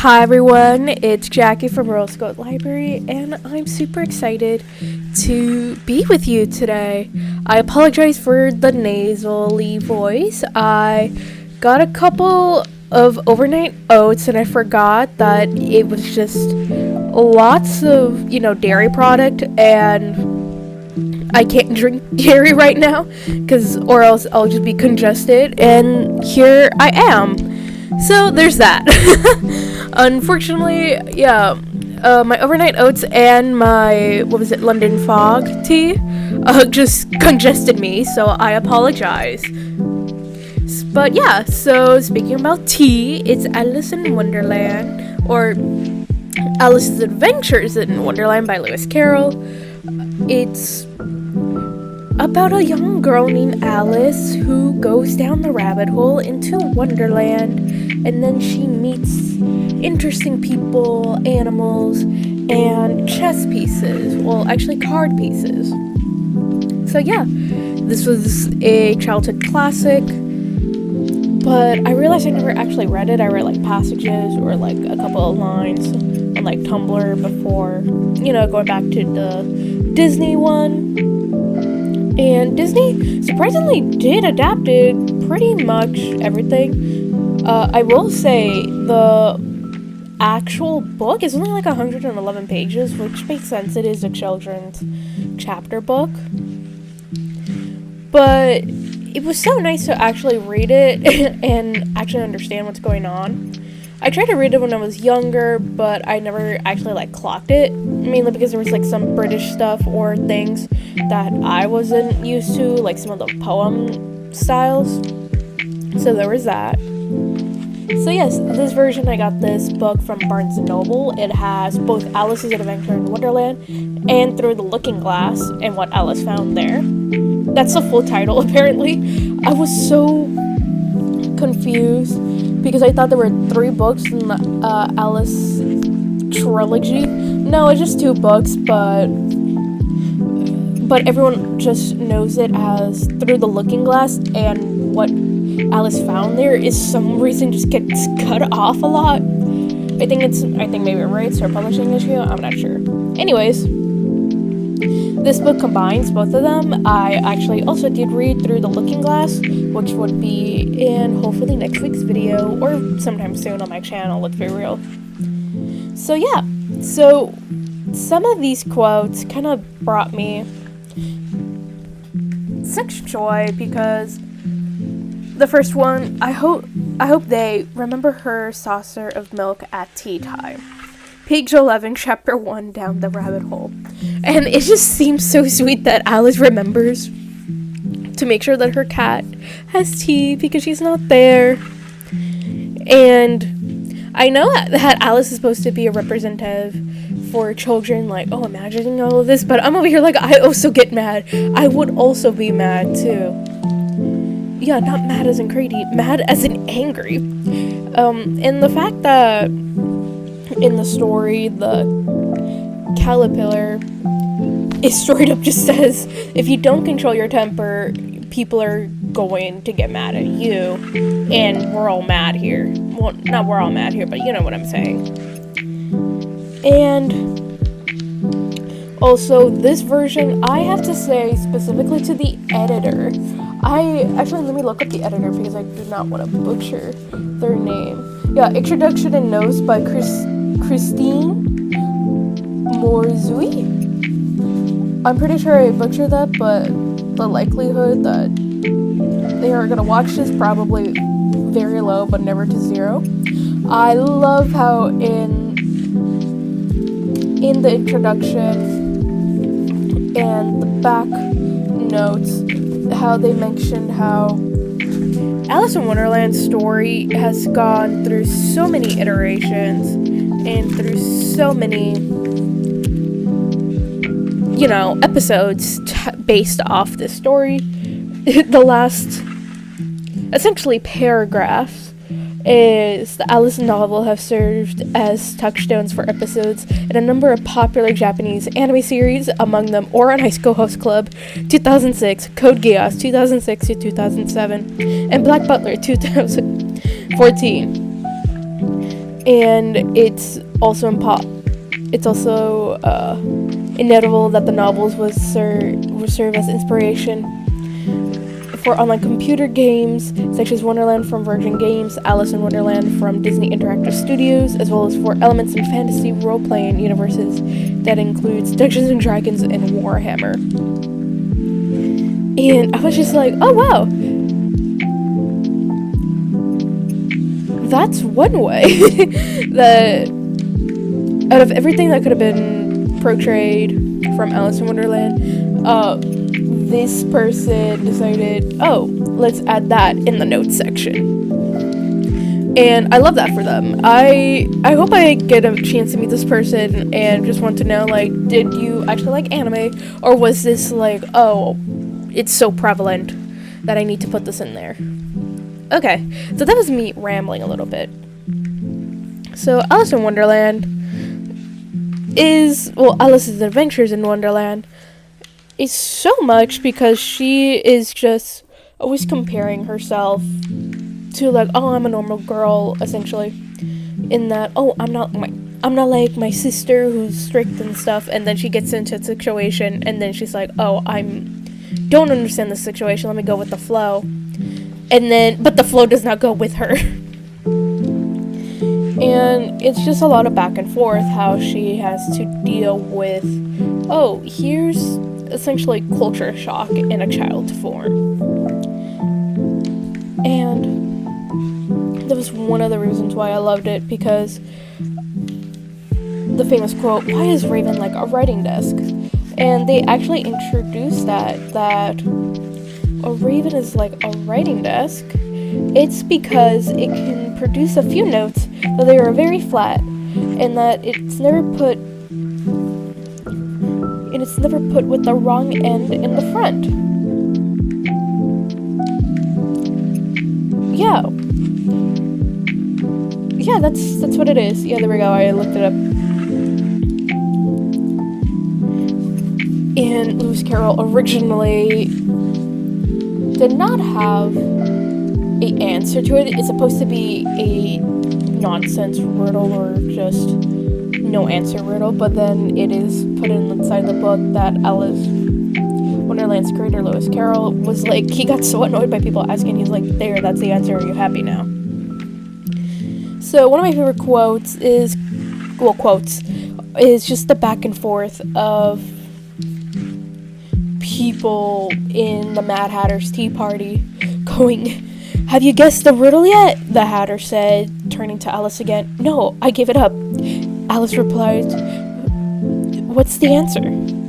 Hi everyone, it's Jackie from Rose Gold Library, and I'm super excited to be with you today. I apologize for the nasally voice. I got a couple of overnight oats and I forgot that it was just lots of, dairy product, and I can't drink dairy right now or else I'll just be congested, and here I am. So there's that. Unfortunately, my overnight oats and my, London Fog tea just congested me, so I apologize. But yeah, so speaking about tea, it's Alice in Wonderland, or Alice's Adventures in Wonderland by Lewis Carroll. It's about a young girl named Alice who goes down the rabbit hole into Wonderland, and then she meets interesting people, animals, and chess pieces. Well, actually card pieces. So yeah, this was a childhood classic, but I realized I never actually read it. I read passages or a couple of lines on Tumblr before, going back to the Disney one. And Disney surprisingly did adapt it pretty much everything. I will say the actual book is only 111 pages, which makes sense. It is a children's chapter book. But it was so nice to actually read it and actually understand what's going on. I tried to read it when I was younger, but I never actually clocked it, mainly because there was some British stuff or things that I wasn't used to, some of the poem styles. So there was that. So yes, this version, I got this book from Barnes & Noble. It has both Alice's Adventure in Wonderland and Through the Looking Glass and What Alice Found There. That's the full title, apparently. I was so confused because I thought there were 3 books in the Alice trilogy. No, it's just 2 books, but everyone just knows it as Through the Looking Glass, and What Alice Found There is some reason just gets cut off a lot. I think maybe rights or publishing issue, I'm not sure. Anyways, this book combines both of them. I actually also did read Through the Looking Glass, which would be in hopefully next week's video or sometime soon on my channel, let's be real. So yeah, so some of these quotes kind of brought me such joy, because the first one, I hope they remember her saucer of milk at tea time. Page 11, chapter 1, Down the Rabbit Hole. And it just seems so sweet that Alice remembers to make sure that her cat has tea because she's not there. And I know that Alice is supposed to be a representative for children, imagining all of this, but I'm over here I also get mad. I would also be mad too. Yeah, not mad as in crazy, mad as in angry. And the fact that in the story, the caterpillar is straight up just says, if you don't control your temper, people are going to get mad at you, and we're all mad here. Well, not we're all mad here, but you know what I'm saying. And also, this version, I have to say specifically to the editor, let me look up the editor because I do not want to butcher their name. Yeah, Introduction and Notes by Christine Morzui. I'm pretty sure I butchered that, but the likelihood that they are gonna watch this probably very low, but never to 0. I love how in the introduction and the back notes, how they mentioned how Alice in Wonderland's story has gone through so many iterations and through so many, episodes based off this story. The last, essentially, paragraphs is the Alice novel have served as touchstones for episodes in a number of popular Japanese anime series, among them Ouran High School Host Club 2006, Code Geass 2006 to 2007, and Black Butler 2014. and it's also inevitable that the novels will serve as inspiration for online computer games such as Wonderland from Virgin Games, Alice in Wonderland from Disney Interactive Studios, as well as for elements in fantasy role-playing universes that includes Dungeons and Dragons and Warhammer. And I was just like, oh wow, that's one way that out of everything that could have been portrayed from Alice in Wonderland, this person decided, oh, let's add that in the notes section. And I love that for them. I hope I get a chance to meet this person and just want to know, like, did you actually like anime? Or was this like, oh, it's so prevalent that I need to put this in there? Okay, so that was me rambling a little bit. So Alice in Wonderland Alice's Adventures in Wonderland is so much because she is just always comparing herself to, like, oh, I'm a normal girl, essentially, in that, oh, I'm not like my sister who's strict and stuff, and then she gets into a situation and then she's like, oh, don't understand the situation, let me go with the flow, but the flow does not go with her. And it's just a lot of back and forth how she has to deal with, oh, here's essentially culture shock in a child form. And that was one of the reasons why I loved it, because the famous quote, why is Raven like a writing desk? And they actually introduced that a raven is like a writing desk. It's because it can produce a few notes, but they are very flat, and that it's never put with the wrong end in the front. Yeah, that's what it is. Yeah, there we go. I looked it up. And Lewis Carroll originally did not have an answer to it. It's supposed to be a nonsense riddle or just no answer riddle, but then it is put inside the book that Alice Wonderland's creator Lewis Carroll was like, he got so annoyed by people asking, he's like, there, that's the answer, are you happy now? So one of my favorite quotes is just the back and forth of people in the Mad Hatter's Tea Party going, have you guessed the riddle yet? The Hatter said, turning to Alice again. No, I gave it up. Alice replied, what's the answer?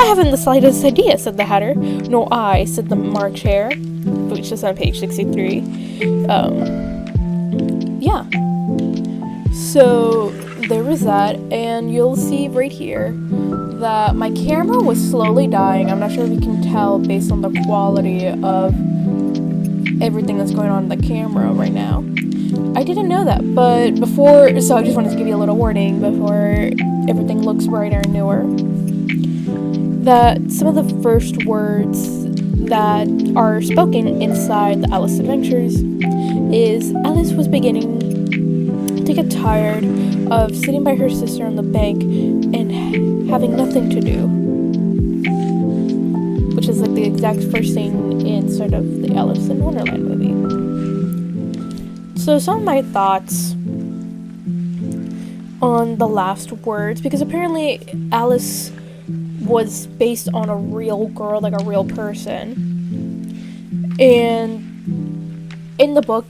I haven't the slightest idea, said the Hatter. Nor I, said the March Hare, which is on page 63. Yeah. So there was that, and you'll see right here that my camera was slowly dying. I'm not sure if you can tell based on the quality of everything that's going on in the camera right now. I didn't know that, but so I just wanted to give you a little warning before everything looks brighter and newer, that some of the first words that are spoken inside the Alice Adventures is Alice was beginning to get tired of sitting by her sister on the bank and having nothing to do, which is like the exact first thing in sort of the Alice in Wonderland movie. So some of my thoughts on the last words, because apparently Alice was based on a real girl, like a real person, and in the book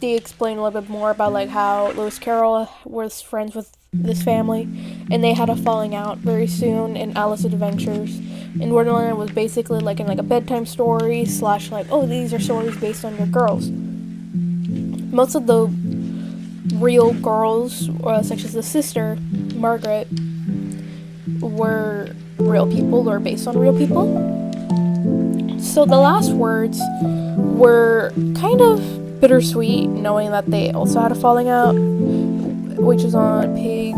they explain a little bit more about like how Lewis Carroll was friends with this family and they had a falling out very soon in Alice Adventures in Wonderland. Was basically like in like a bedtime story / like, oh, these are stories based on your girls. Most of the real girls, such as the sister Margaret, were real people or based on real people. So the last words were kind of bittersweet, knowing that they also had a falling out, which is on page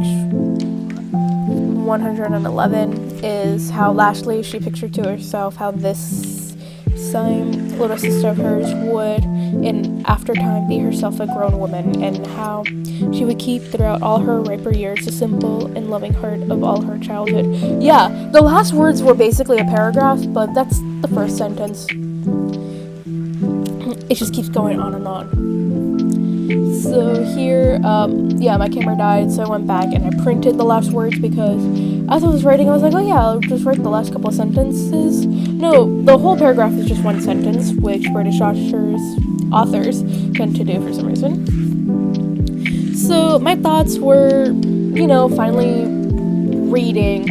111, is how lastly she pictured to herself how this same little sister of hers would in after time be herself a grown woman, and how she would keep throughout all her riper years the simple and loving heart of all her childhood. Yeah, the last words were basically a paragraph, but that's the first sentence. It just keeps going on and on. So here, my camera died, so I went back and I printed the last words, because as I was writing, I was like, oh yeah, I'll just write the last couple of sentences. No, the whole paragraph is just one sentence, which British authors tend to do for some reason. So my thoughts were, finally reading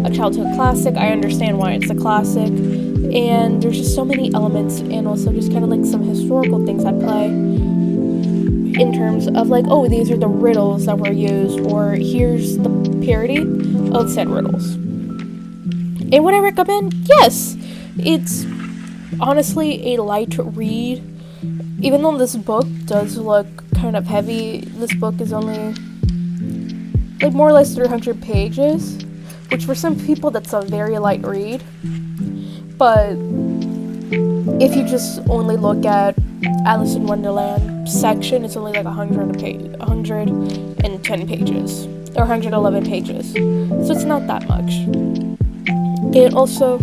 a childhood classic. I understand why it's a classic, and there's just so many elements, and also just kind of like some historical things at play, in terms of like, oh, these are the riddles that were used, or here's the parody of said riddles. And would I recommend? Yes! It's honestly a light read. Even though this book does look kind of heavy, this book is only like more or less 300 pages, which for some people that's a very light read. But if you just only look at Alice in Wonderland section, it's only like 110 pages, or 111 pages, so it's not that much. And also,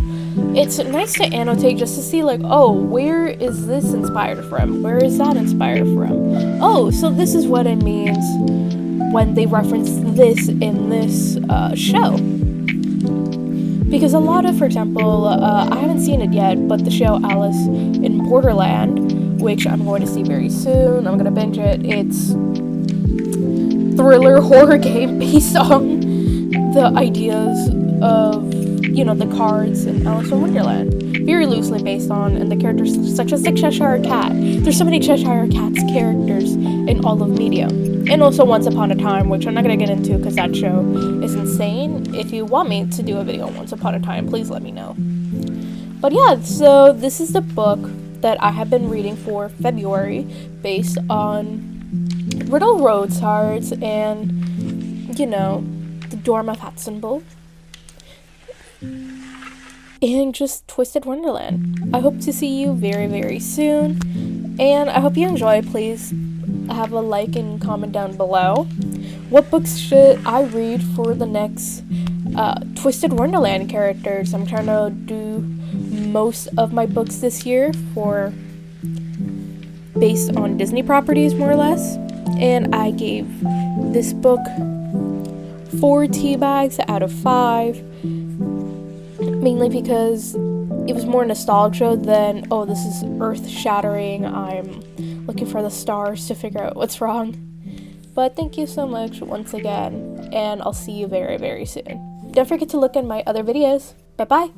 it's nice to annotate just to see like, oh, where is this inspired from? Where is that inspired from? Oh, so this is what it means when they reference this in this show. Because a lot of, for example, I haven't seen it yet, but the show Alice in Borderland, which I'm going to see very soon, I'm going to binge it. It's thriller horror game based on the ideas of, the cards in Alice in Wonderland. Very loosely based on, and the characters such as the Cheshire Cat. There's so many Cheshire Cat's characters in all of media. And also Once Upon a Time, which I'm not going to get into because that show is insane. If you want me to do a video on Once Upon a Time, please let me know. But yeah, so this is the book that I have been reading for February, based on Riddle Road Cards and, the Dorm of Hatzenbull. And just Twisted Wonderland. I hope to see you very, very soon. And I hope you enjoy. Please have a like and comment down below. What books should I read for the next Twisted Wonderland characters? I'm trying to do most of my books this year based on Disney properties, more or less. And I gave this book 4 tea bags out of 5. Mainly because it was more nostalgia than, oh, this is earth-shattering, I'm looking for the stars to figure out what's wrong. But thank you so much once again, and I'll see you very, very soon. Don't forget to look at my other videos. Bye-bye!